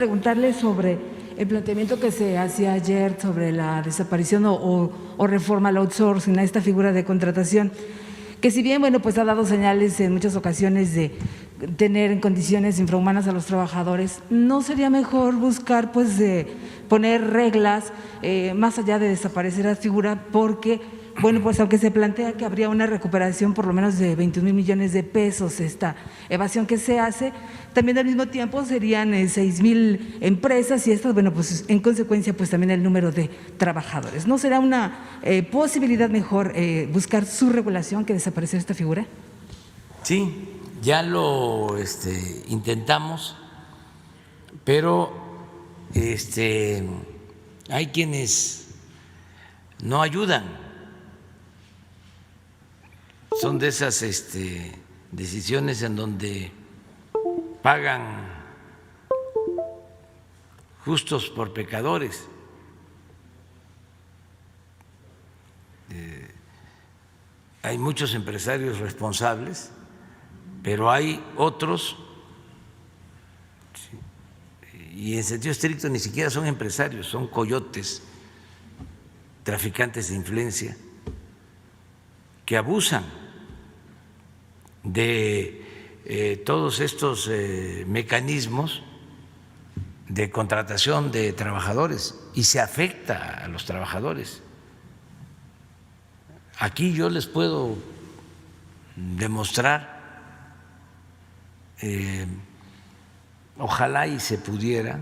Preguntarle sobre el planteamiento que se hacía ayer sobre la desaparición o reforma al outsourcing, a esta figura de contratación, que si bien, bueno, pues ha dado señales en muchas ocasiones de tener en condiciones infrahumanas a los trabajadores, ¿no sería mejor buscar, pues, de poner reglas más allá de desaparecer la figura? Porque, bueno, pues aunque se plantea que habría una recuperación por lo menos de 21,000 millones de pesos, esta evasión que se hace, también al mismo tiempo serían 6,000 empresas y estas, bueno, pues en consecuencia, pues también el número de trabajadores. ¿No será una posibilidad mejor buscar su regulación que desaparecer esta figura? Sí, ya lo intentamos, pero hay quienes no ayudan. Son de esas decisiones en donde pagan justos por pecadores. Hay muchos empresarios responsables, pero hay otros, y en sentido estricto ni siquiera son empresarios, son coyotes, traficantes de influencia, que abusan de todos estos mecanismos de contratación de trabajadores y se afecta a los trabajadores. Aquí yo les puedo demostrar, ojalá y se pudiera,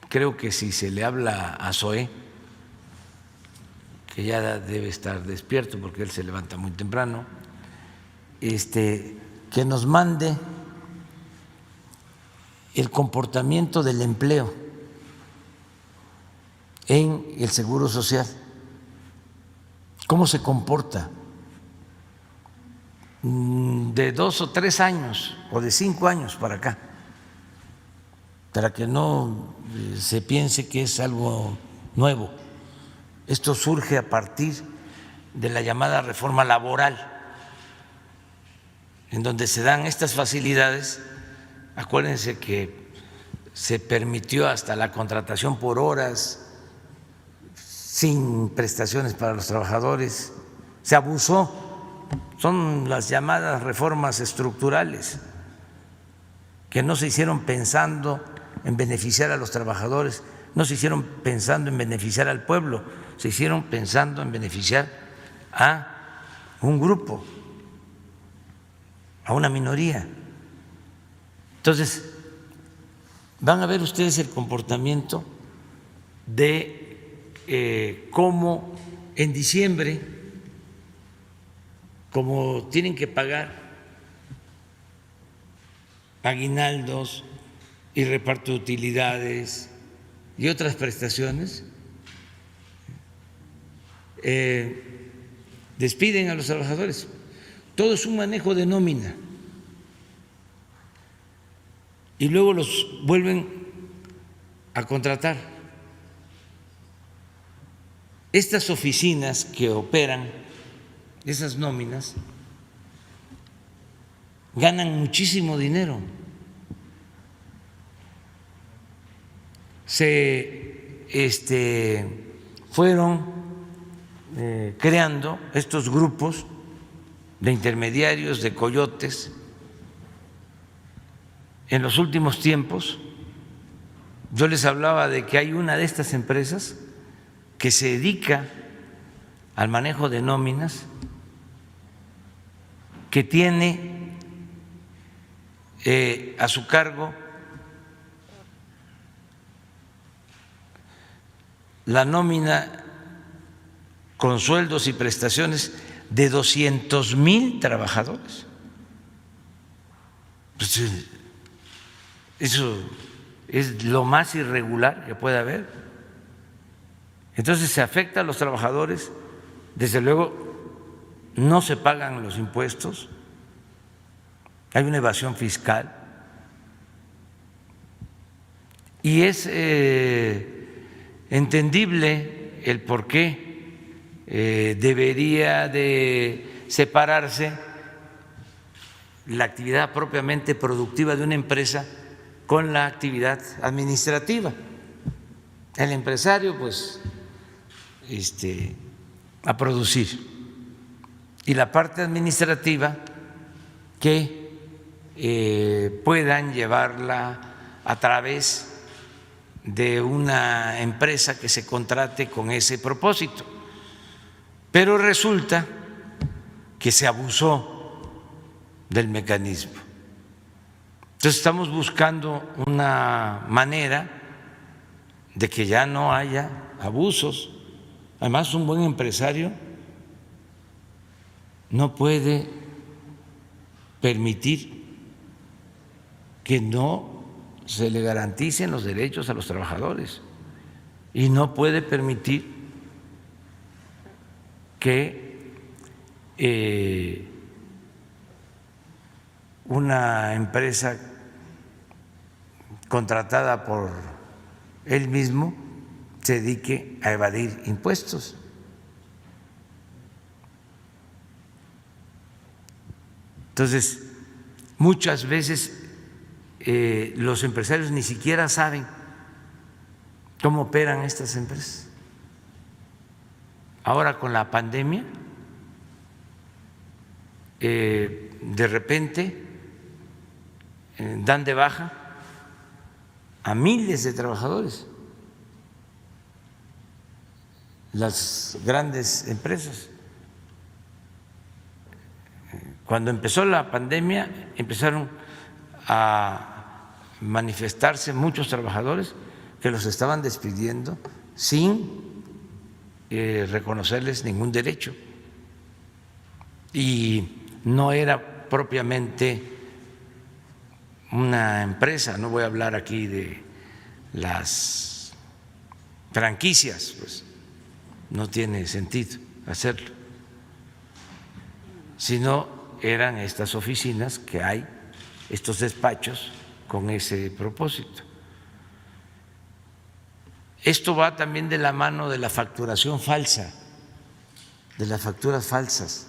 creo que si se le habla a Zoé, que ya debe estar despierto porque él se levanta muy temprano, que nos mande el comportamiento del empleo en el Seguro Social, cómo se comporta de 2 o 3 años o de 5 años para acá, para que no se piense que es algo nuevo. Esto surge a partir de la llamada reforma laboral, en donde se dan estas facilidades. Acuérdense que se permitió hasta la contratación por horas, sin prestaciones para los trabajadores, se abusó, son las llamadas reformas estructurales, que no se hicieron pensando en beneficiar a los trabajadores, no se hicieron pensando en beneficiar al pueblo, se hicieron pensando en beneficiar a un grupo, a una minoría. Entonces, van a ver ustedes el comportamiento de cómo en diciembre, como tienen que pagar aguinaldos y reparto de utilidades y otras prestaciones, despiden a los trabajadores. Todo es un manejo de nómina y luego los vuelven a contratar. Estas oficinas que operan esas nóminas ganan muchísimo dinero. Se fueron creando estos grupos de intermediarios, de coyotes. En los últimos tiempos yo les hablaba de que hay una de estas empresas que se dedica al manejo de nóminas, que tiene a su cargo la nómina con sueldos y prestaciones de 200,000 trabajadores. Pues eso es lo más irregular que puede haber. Entonces se afecta a los trabajadores, desde luego no se pagan los impuestos, hay una evasión fiscal y es entendible el por qué debería de separarse la actividad propiamente productiva de una empresa con la actividad administrativa. El empresario, pues, a producir. Y la parte administrativa que puedan llevarla a través de una empresa que se contrate con ese propósito. Pero resulta que se abusó del mecanismo. Entonces estamos buscando una manera de que ya no haya abusos. Además, un buen empresario no puede permitir que no se le garanticen los derechos a los trabajadores y no puede permitir que una empresa contratada por él mismo se dedique a evadir impuestos. Entonces, muchas veces los empresarios ni siquiera saben cómo operan estas empresas. Ahora con la pandemia, de repente dan de baja a miles de trabajadores las grandes empresas. Cuando empezó la pandemia empezaron a manifestarse muchos trabajadores que los estaban despidiendo sin reconocerles ningún derecho, y no era propiamente una empresa. No voy a hablar aquí de las franquicias, pues no tiene sentido hacerlo, sino eran estas oficinas que hay, estos despachos con ese propósito. Esto va también de la mano de la facturación falsa, de las facturas falsas.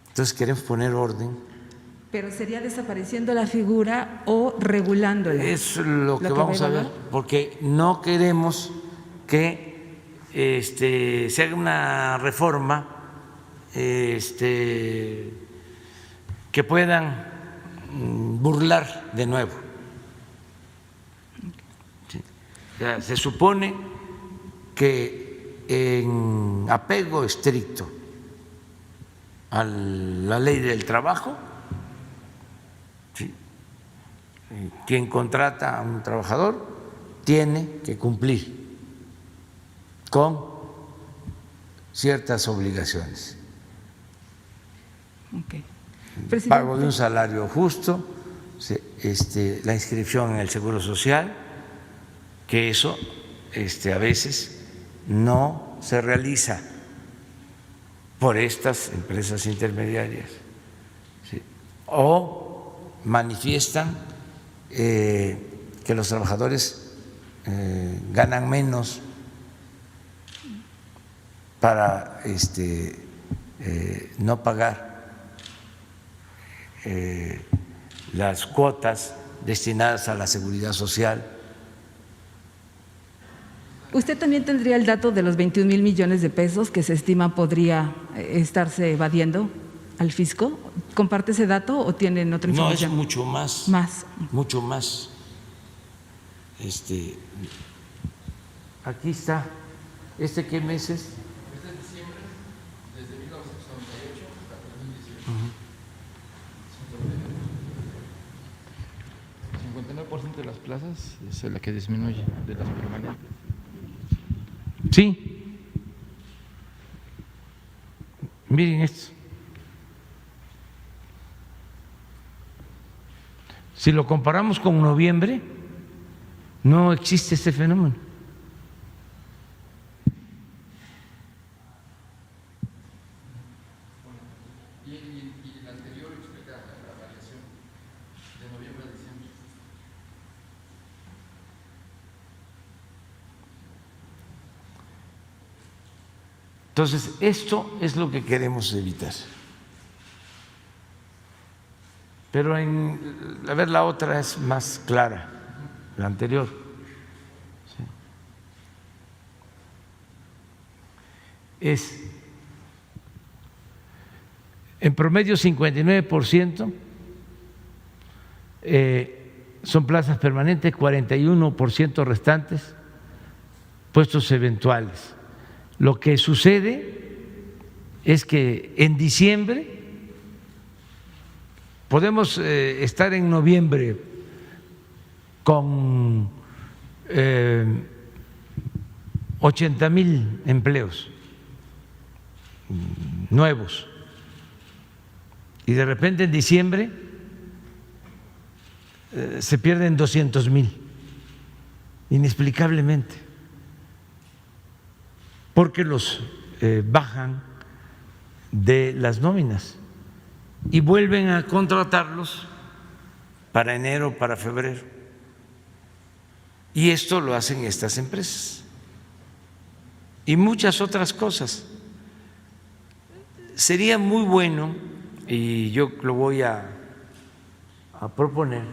Entonces queremos poner orden. Pero sería desapareciendo la figura o regulándola. Es lo que vamos a ver, porque no queremos que se haga una reforma que puedan burlar de nuevo. O sea, se supone que en apego estricto a la ley del trabajo, ¿sí?, quien contrata a un trabajador tiene que cumplir con ciertas obligaciones. Okay. Pago de un salario justo, la inscripción en el Seguro Social, que eso a veces no se realiza por estas empresas intermediarias, ¿sí?, o manifiestan que los trabajadores ganan menos para no pagar las cuotas destinadas a la seguridad social. ¿Usted también tendría el dato de los 21,000 millones de pesos que se estima podría estarse evadiendo al fisco? ¿Comparte ese dato o tienen otra información? No, es mucho más. Más. Mucho más. Aquí está. ¿Qué mes es? Es de diciembre, desde 1998 hasta 2018. 59% de las plazas es la que disminuye de las permanentes. Sí. Miren esto. Si lo comparamos con noviembre, no existe este fenómeno. Y el anterior explica la variación de noviembre a diciembre. Entonces, esto es lo que queremos evitar. Pero a ver, la otra es más clara, la anterior. Sí. Es en promedio 59% son plazas permanentes, 41% restantes puestos eventuales. Lo que sucede es que en diciembre podemos estar en noviembre con 80,000 empleos nuevos y de repente en diciembre se pierden 200,000 inexplicablemente porque los bajan de las nóminas y vuelven a contratarlos para enero, para febrero. Y esto lo hacen estas empresas y muchas otras cosas. Sería muy bueno, y yo lo voy a proponer,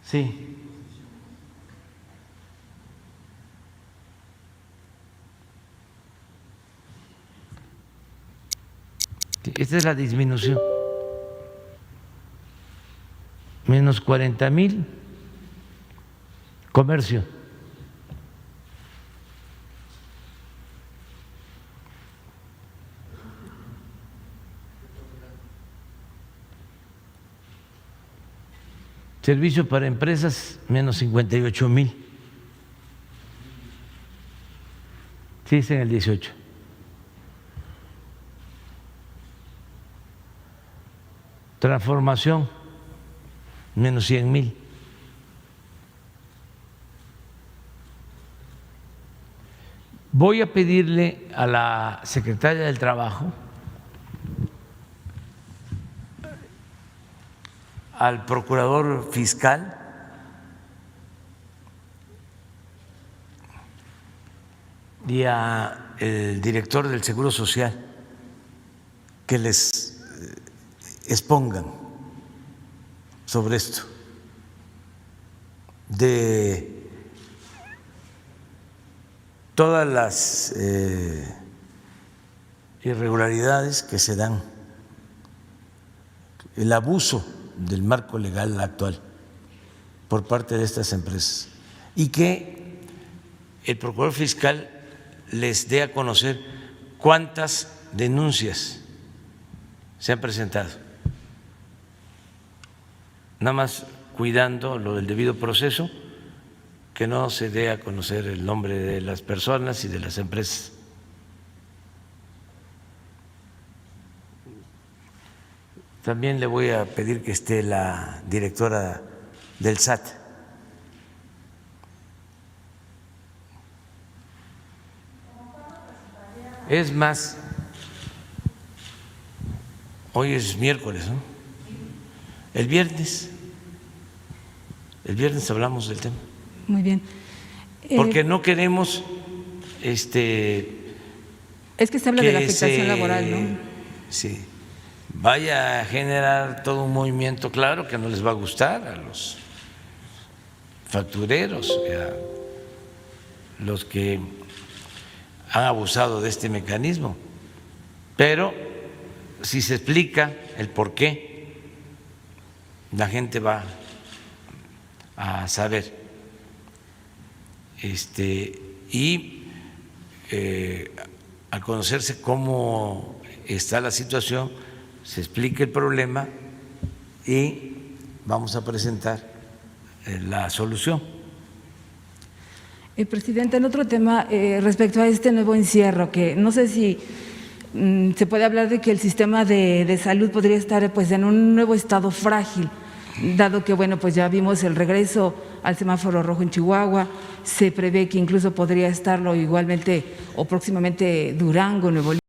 sí, esta es la disminución, menos 40,000 comercio. Servicio para empresas, menos 58,000. Sí, es en el 18. Transformación, menos 100,000. Voy a pedirle a la secretaria del Trabajo, al procurador fiscal, y al director del Seguro Social que les expongan sobre esto de todas las irregularidades que se dan, el abuso del marco legal actual por parte de estas empresas y que el procurador fiscal les dé a conocer cuántas denuncias se han presentado, nada más cuidando lo del debido proceso, que no se dé a conocer el nombre de las personas y de las empresas. También le voy a pedir que esté la directora del SAT. Es más, hoy es miércoles, ¿no? El viernes hablamos del tema. Muy bien. Porque no queremos es que se habla de la afectación laboral, ¿no? Sí, vaya a generar todo un movimiento, claro que no les va a gustar a los factureros, a los que han abusado de este mecanismo, pero si se explica el por qué, la gente va a saber. Y al conocerse cómo está la situación, se explica el problema y vamos a presentar la solución. Presidente, en otro tema, respecto a este nuevo encierro, que no sé si se puede hablar de que el sistema de salud podría estar pues en un nuevo estado frágil, dado que bueno, pues ya vimos el regreso al semáforo rojo en Chihuahua, se prevé que incluso podría estarlo igualmente o próximamente Durango, Nuevo León.